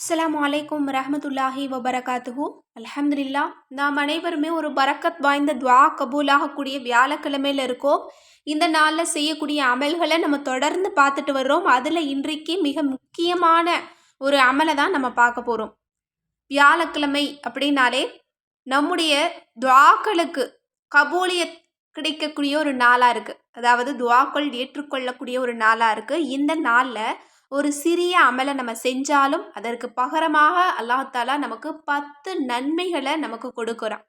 அஸ்ஸலாமு அலைக்கும் ரஹ்மத்துல்லாஹி வபரகாத்துஹு. அல்ஹம்துலில்லாஹ். நாம் அனைவருமே ஒரு பரக்கத் வாய்ந்த துஆ கபூலாகக்கூடிய வியாழக்கிழமையில இருக்கோம். இந்த நாளில் செய்யக்கூடிய அமல்களை நம்ம தொடர்ந்து பார்த்துட்டு வர்றோம். அதில் இன்றைக்கு மிக முக்கியமான ஒரு அமலை தான் நம்ம பார்க்க போகிறோம். வியாழக்கிழமை அப்படின்னாலே நம்முடைய துஆக்களுக்கு கபூலியத் கிடைக்கக்கூடிய ஒரு நாளாக இருக்குது. அதாவது துஆக்கள் ஏற்றுக்கொள்ளக்கூடிய ஒரு நாளாக இருக்குது. இந்த நாளில் ஒரு சிறிய அமலை நம்ம செஞ்சாலும் அதற்கு பகரமாக அல்லாஹ் தாலா நமக்கு 10 நன்மைகளை நமக்கு கொடுக்குறான்.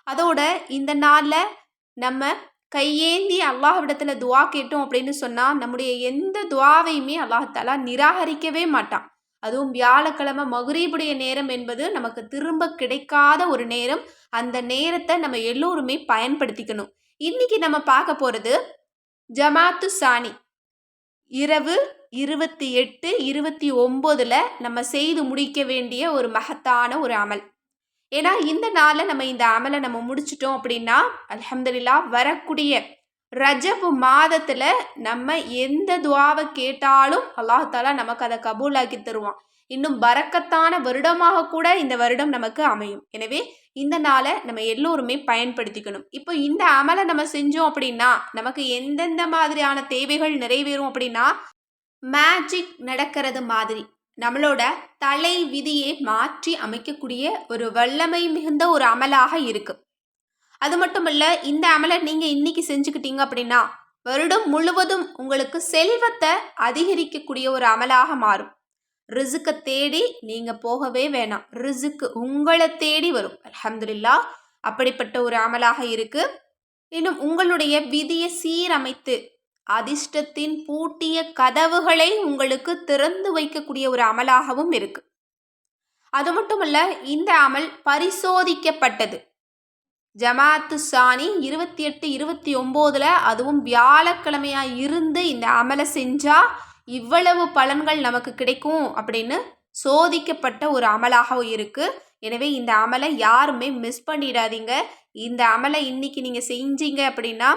அதோட இந்த நாளில் நம்ம கையேந்தி அல்லாஹ்விடத்தில் துஆ கேட்டோம் அப்படின்னு சொன்னால் நம்முடைய எந்த துஆவையுமே அல்லாஹ் தாலா நிராகரிக்கவே மாட்டான். அதுவும் வியாழக்கிழமை மக்ரீபுடைய நேரம் என்பது நமக்கு திரும்ப கிடைக்காத ஒரு நேரம். அந்த நேரத்தை நம்ம எல்லோருமே பயன்படுத்திக்கணும். இன்னைக்கு நம்ம பார்க்க போகிறது ஜமாத்து சானி இரவு 28, 29 நம்ம செய்து முடிக்க வேண்டிய ஒரு மகத்தான ஒரு அமல். ஏன்னா இந்த நாளில் நம்ம இந்த அமலை நம்ம முடிச்சிட்டோம் அப்படின்னா அல்ஹம்துலில்லாஹ் வரக்கூடிய ரஜப் மாதத்தில் நம்ம எந்த துஆவை கேட்டாலும் அல்லாஹ் தாலா நமக்கு அதை கபூலாக்கி தருவான். இன்னும் பரக்கத்தான வருடமாக கூட இந்த வருடம் நமக்கு அமையும். எனவே இந்த நாளை நம்ம எல்லோருமே பயன்படுத்திக்கணும். இப்போ இந்த அமலை நம்ம செஞ்சோம் அப்படின்னா நமக்கு எந்தெந்த மாதிரியான தேவைகள் நிறைவேறும் அப்படின்னா மேஜிக் நடக்கிறது மாதிரி நம்மளோட தலை விதியை மாற்றி அமைக்கக்கூடிய ஒரு வல்லமை மிகுந்த ஒரு அமலாக இருக்கு. அது மட்டும் இல்ல, இந்த அமலை நீங்க இன்னைக்கு செஞ்சுக்கிட்டீங்க அப்படின்னா வருடம் முழுவதும் உங்களுக்கு செல்வத்தை அதிகரிக்கக்கூடிய ஒரு அமலாக மாறும். ரிசுக்கை தேடி நீங்க போகவே வேணாம், ரிசுக்கு உங்களை தேடி வரும். அல்ஹம்துலில்லாஹ். அப்படிப்பட்ட ஒரு அமலாக இருக்கு. இன்னும் உங்களுடைய விதியை சீரமைத்து அதிர்ஷ்டத்தின் பூட்டிய கதவுகளை உங்களுக்கு திறந்து வைக்கக்கூடிய ஒரு அமலாகவும் இருக்கு. அது மட்டுமல்ல, இந்த அமல் பரிசோதிக்கப்பட்டது. ஜமாத்து சானி 28, 29 அதுவும் வியாழக்கிழமையா இருந்து இந்த அமலை செஞ்சா இவ்வளவு பலன்கள் நமக்கு கிடைக்கும் அப்படின்னு சோதிக்கப்பட்ட ஒரு அமலாகவும் இருக்கு. எனவே இந்த அமலை யாருமே மிஸ் பண்ணிடாதீங்க. இந்த அமலை இன்னைக்கு நீங்க செஞ்சீங்க அப்படின்னா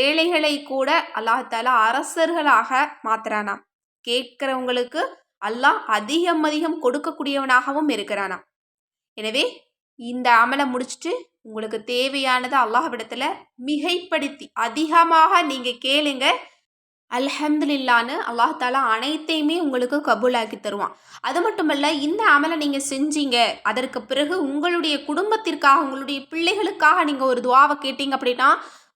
ஏழைகளை கூட அல்லாஹ் தாலா அரசர்களாக மாத்துறானாம். கேட்கிறவங்களுக்கு அல்லாஹ் அதிகம் கொடுக்கக்கூடியவனாகவும் இருக்கிறானா. எனவே இந்த அமலை முடிச்சுட்டு உங்களுக்கு தேவையானதை அல்லாஹ்விடத்துல மிகைப்படுத்தி அதிகமாக நீங்க கேளுங்க. அல்ஹம்துலில்லான்னு அல்லாஹ் தாலா அனைத்தையுமே உங்களுக்கு கபூலாக்கி தருவான். அது மட்டுமல்ல, இந்த அமலை நீங்க செஞ்சீங்க, அதற்கு பிறகு உங்களுடைய குடும்பத்திற்காக உங்களுடைய பிள்ளைகளுக்காக நீங்க ஒரு துஆவை கேட்டீங்க அப்படின்னா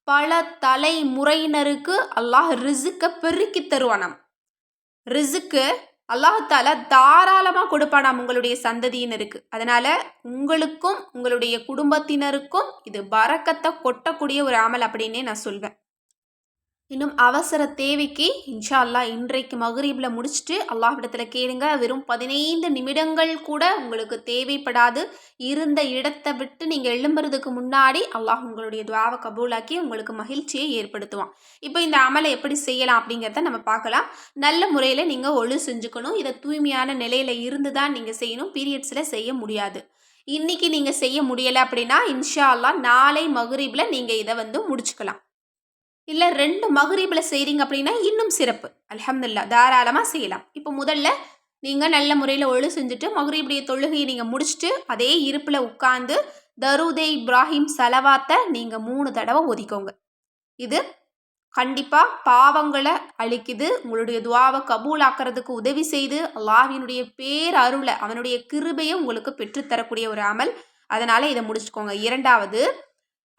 பல தலைமுறையினருக்கு அல்லாஹ் ரிசுக்கை பெருக்கி தருவானாம். ரிசுக்கு அல்லாஹ் தாலா தாராளமாக கொடுப்பானாம் உங்களுடைய சந்ததியினருக்கு. அதனால உங்களுக்கும் உங்களுடைய குடும்பத்தினருக்கும் இது பரக்கத்தை கொட்டக்கூடிய ஒரு அமல் அப்படின்னே நான் சொல்வேன். இன்னும் அவசர தேவைக்கு இன்ஷா அல்லாஹ் இன்றைக்கு மக்ரீபில் முடிச்சுட்டு அல்லாஹ்விடத்தில் கேளுங்க. வெறும் 15 நிமிடங்கள் கூட உங்களுக்கு தேவைப்படாது. இருந்த இடத்தை விட்டு நீங்கள் எழும்புறதுக்கு முன்னாடி அல்லாஹ் உங்களுடைய துஆவை கபூலாக்கி உங்களுக்கு மகிழ்ச்சியை ஏற்படுத்துவான். இப்போ இந்த அமலை எப்படி செய்யலாம் அப்படிங்கிறத நம்ம பார்க்கலாம். நல்ல முறையில் நீங்கள் ஒழு செஞ்சுக்கணும். இதை தூய்மையான நிலையில் இருந்து தான் நீங்கள் செய்யணும். பீரியட்ஸில் செய்ய முடியாது. இன்னைக்கு நீங்கள் செய்ய முடியலை அப்படின்னா இன்ஷா அல்லாஹ் நாளை மக்ரீபில் நீங்கள் இதை முடிச்சுக்கலாம். இல்லை 2 மக்ரீபில் செய்கிறீங்க அப்படின்னா இன்னும் சிறப்பு. அல்ஹம்துலில்லாஹ் தாராளமாக செய்யலாம். இப்போ முதல்ல நீங்கள் நல்ல முறையில் ஒழு செஞ்சுட்டு மக்ரீபுடைய தொழுகையை நீங்கள் முடிச்சுட்டு அதே இருப்பில் உட்காந்து தரூதே இப்ராஹிம் சலவாத்தை நீங்கள் 3 தடவை ஓதிக்கோங்க. இது கண்டிப்பாக பாவங்களை அழிக்குது. உங்களுடைய துஆவை கபூலாக்கிறதுக்கு உதவி செய்து அல்லாஹ்வினுடைய பேரருளை அவனுடைய கிருபையை உங்களுக்கு பெற்றுத்தரக்கூடிய ஒரு அமல். அதனால் இதை முடிச்சுக்கோங்க. இரண்டாவது,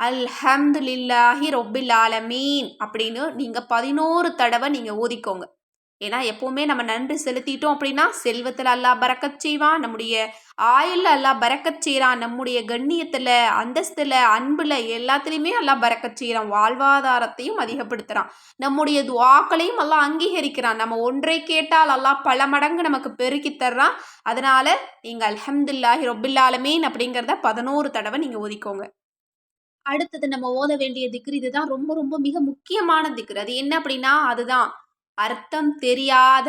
அல்ஹம்துலில்லாஹி ரொப்பில் ஆலமீன் அப்படின்னு நீங்கள் 11 தடவை நீங்கள் ஓதிக்கோங்க. ஏன்னா எப்போவுமே நம்ம நன்றி செலுத்திட்டோம் அப்படின்னா செல்வத்தில் அல்லாஹ் பரக்கத் செய்வான், நம்முடைய ஆயுளில் அல்லாஹ் பரக்கத் செய்கிறான், நம்முடைய கண்ணியத்தில் அந்தஸ்தில் அன்பில் எல்லாத்துலேயுமே அல்லாஹ் பரக்கத் செய்கிறான், வாழ்வாதாரத்தையும் அதிகப்படுத்துகிறான், நம்முடைய துஆக்களையும் அல்லாஹ் அங்கீகரிக்கிறான். நம்ம ஒன்றை கேட்டால் அல்லாஹ் பல மடங்கு நமக்கு பெருக்கி தர்றான். அதனால் நீங்கள் அல்ஹம்துலில்லாஹி ரொப்பில் ஆலமீன் அப்படிங்கிறத 11 தடவை நீங்கள் ஓதிக்கோங்க. அடுத்தது நம்ம ஓத வேண்டிய திக்ர் இதுதான். ரொம்ப மிக முக்கியமான திக்ர். அது என்ன அப்படின்னா அதுதான் அர்த்தம் தெரியாத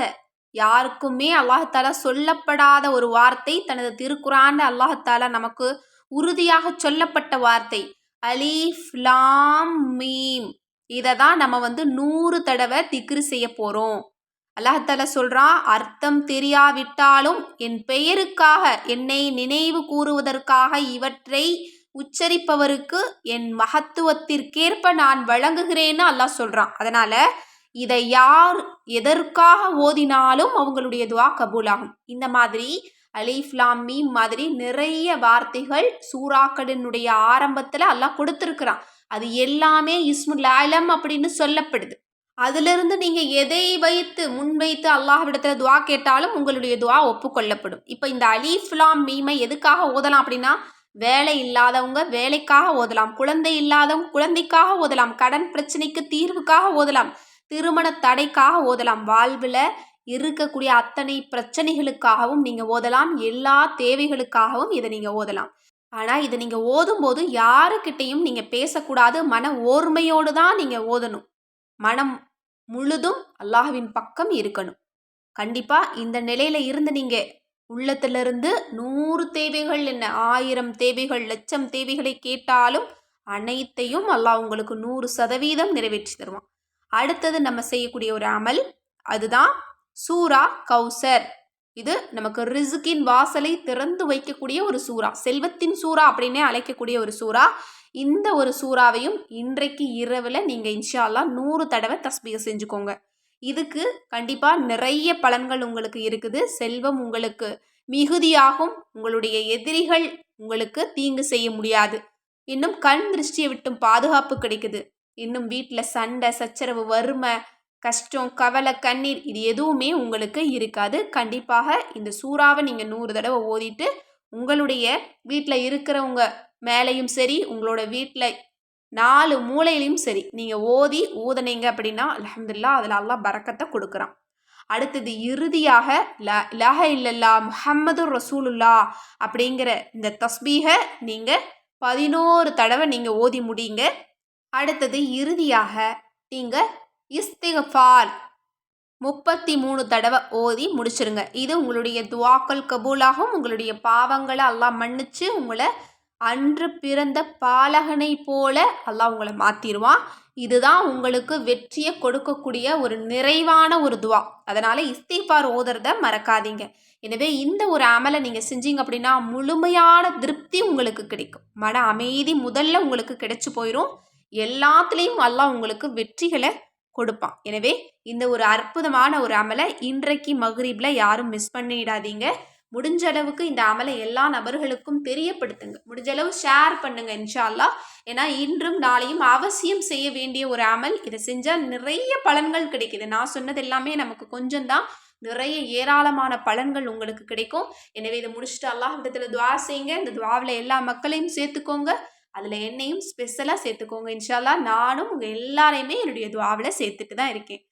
யாருக்குமே அல்லாஹ் தாலா சொல்லப்படாத ஒரு வார்த்தை. தனது திருக்குரான் அல்லாஹ் தாலா நமக்கு உறுதியாக சொல்லப்பட்ட வார்த்தை அலீஃப் லாம் மீம். இதை தான் நம்ம 100 தடவை திக்ரு செய்ய போகிறோம். அல்லாஹ் சொல்றான், அர்த்தம் தெரியாவிட்டாலும் என் பெயருக்காக என்னை நினைவு கூறுவதற்காக இவற்றை உச்சரிப்பவருக்கு என் மகத்துவத்திற்கேற்ப நான் வழங்குகிறேன்னு அல்லாஹ் சொல்றான். அதனால இதை யார் எதற்காக ஓதினாலும் அவங்களுடைய துவா கபூலாகும். இந்த மாதிரி அலிஃப் லாம் மீம் மாதிரி நிறைய வார்த்தைகள் சூறாக்களினுடைய ஆரம்பத்துல அல்லாஹ் கொடுத்திருக்கிறான். அது எல்லாமே இஸ்முல் ஆலம் அப்படின்னு சொல்லப்படுது. அதிலிருந்து நீங்க எதை வைத்து முன்வைத்து அல்லாஹ்விடத்துல துவா கேட்டாலும் உங்களுடைய துவா ஒப்புக்கொள்ளப்படும். இப்ப இந்த அலிஃப் லாம் மீமை எதுக்காக ஓதலாம் அப்படின்னா, வேலை இல்லாதவங்க வேலைக்காக ஓதலாம், குழந்தை இல்லாதவங்க குழந்தைக்காக ஓதலாம், கடன் பிரச்சனைக்கு தீர்வுக்காக ஓதலாம், திருமண தடைக்காக ஓதலாம், வாழ்வில் இருக்கக்கூடிய அத்தனை பிரச்சனைகளுக்காகவும் நீங்க ஓதலாம், எல்லா தேவைகளுக்காகவும் இதை நீங்க ஓதலாம். ஆனா இதை நீங்க ஓதும்போது யாருக்கிட்டையும் நீங்க பேசக்கூடாது. மன ஓர்மையோடு தான் நீங்க ஓதணும். மனம் முழுதும் அல்லாஹ்வின் பக்கம் இருக்கணும். கண்டிப்பா இந்த நிலையில இருந்து நீங்க உள்ளத்திலிருந்து 100 தேவைகள் என்ன 1000 தேவைகள் 1,00,000 தேவைகளை கேட்டாலும் அனைத்தையும் அல்லாஹ் உங்களுக்கு 100% நிறைவேற்றி தருவான். அடுத்தது நம்ம செய்யக்கூடிய ஒரு அமல், அதுதான் சூரா கௌசர். இது நமக்கு ரிஸ்கின் வாசலை திறந்து வைக்கக்கூடிய ஒரு சூறா, செல்வத்தின் சூறா அப்படின்னே அழைக்கக்கூடிய ஒரு சூறா. இந்த ஒரு சூறாவையும் இன்றைக்கு இரவில் நீங்கள் இன்ஷா அல்லாஹ் 100 தடவை தஸ்பீஹ் செஞ்சுக்கோங்க. இதுக்கு கண்டிப்பாக நிறைய பலன்கள் உங்களுக்கு இருக்குது. செல்வம் உங்களுக்கு மிகுதியாகும், உங்களுடைய எதிரிகள் உங்களுக்கு தீங்கு செய்ய முடியாது, இன்னும் கண் திருஷ்டியை விட்டும் பாதுகாப்பு கிடைக்குது, இன்னும் வீட்டில் சண்டை சச்சரவு வறுமை கஷ்டம் கவலை கண்ணீர் இது எதுவுமே உங்களுக்கு இருக்காது. கண்டிப்பாக இந்த சூறாவை நீங்கள் 100 தடவை ஓதிட்டு உங்களுடைய வீட்டில் இருக்கிறவங்க மேலேயும் சரி, உங்களோட வீட்டில் 4 மூலையிலையும் சரி நீங்கள் ஊதனீங்க அப்படின்னா அல்ஹம்துலில்லாஹ் அதில் அல்லாஹ் பரக்கத்தை கொடுக்குறான். அடுத்தது இறுதியாக லா இலாஹ இல்லல்லா முஹம்மது ரசூலுல்லா அப்படிங்கிற இந்த தஸ்பீஹை நீங்கள் 11 தடவை நீங்கள் ஓதி முடியுங்க. அடுத்தது இறுதியாக நீங்கள் இஸ்திக்ஃபார் 33 தடவை ஓதி முடிச்சிருங்க. இது உங்களுடைய துவாக்கள் கபூலாகும். உங்களுடைய பாவங்களை அல்லாஹ் மன்னிச்சு உங்களை அன்று பிறந்த பாலகனை போல அல்லாஹ் உங்களை மாற்றிடுவான். இதுதான் உங்களுக்கு வெற்றியை கொடுக்கக்கூடிய ஒரு நிறைவான ஒரு துவா. அதனால் இஸ்திக்ஃபார் ஓதுறத மறக்காதீங்க. எனவே இந்த ஒரு அமலை நீங்கள் செஞ்சீங்க அப்படின்னா முழுமையான திருப்தி உங்களுக்கு கிடைக்கும். மன அமைதி முதல்ல உங்களுக்கு கிடைச்சி போயிடும். எல்லாத்துலேயும் அல்லாஹ் உங்களுக்கு வெற்றிகளை கொடுப்பான். எனவே இந்த ஒரு அற்புதமான ஒரு அமலை இன்றைக்கு மக்ரிப்ல யாரும் மிஸ் பண்ணிடாதீங்க. முடிஞ்ச அளவுக்கு இந்த அமலை எல்லா நபர்களுக்கும் தெரியப்படுத்துங்க. முடிஞ்ச அளவு ஷேர் பண்ணுங்க இன்ஷா அல்லாஹ். ஏன்னா இன்றும் நாளையும் அவசியம் செய்ய வேண்டிய ஒரு அமல். இதை செஞ்சால் நிறைய பலன்கள் கிடைக்குது. நான் சொன்னது எல்லாமே நமக்கு கொஞ்சம் தான், நிறைய ஏராளமான பலன்கள் உங்களுக்கு கிடைக்கும். எனவே இதை முடிச்சுட்டு அல்லாஹ் விடத்தில் துவா செய்யுங்க. இந்த துவாவில் எல்லா மக்களையும் சேர்த்துக்கோங்க, அதில் என்னையும் ஸ்பெஷலாக சேர்த்துக்கோங்க. இன்ஷா அல்லாஹ் நானும் உங்கள் எல்லாரையுமே என்னுடைய துவாவில் சேர்த்துட்டு தான் இருக்கேன்.